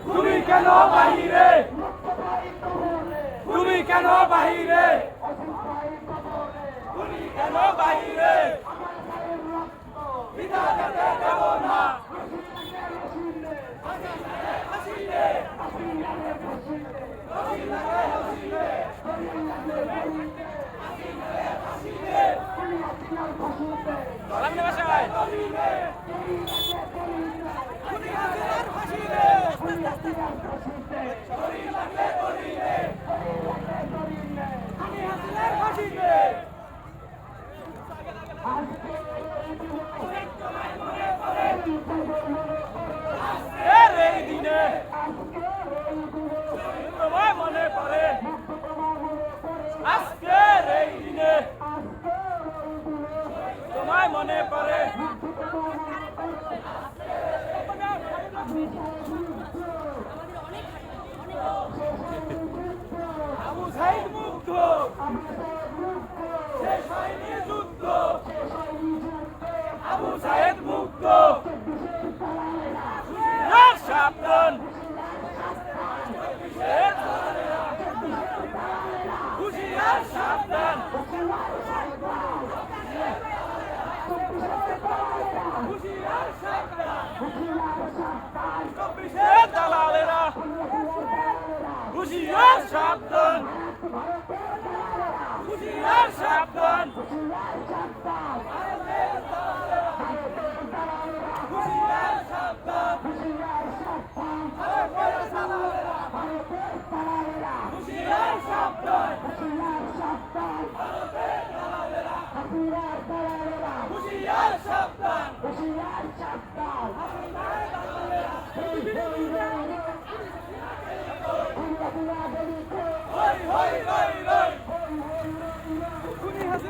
তুমি কেন বাহিরে? তুমি কেন বাহিরে? তুমি কেন বাহিরে? বিধাতাকে দেব না। তোমায় মনে পড়ে আজকের এই দিনে, তোমায় মনে পড়ে। আবু সাইদ মুগ্ধ, শেষ হয়নি যুদ্ধ। আবু সাইদ মুগ্ধ, সাবধান। হুশিয়ার সাবধান, হুশিয়ার সাবধান। চব্বিশের দালালেরা, হুশিয়ার সাবধান, হুশিয়ার সাবধান। হুশিয়ার সাবধান, হুশিয়ার সাবধান, হুশিয়ার সাবধান, হুশিয়ার সাবধান। হই হই হই।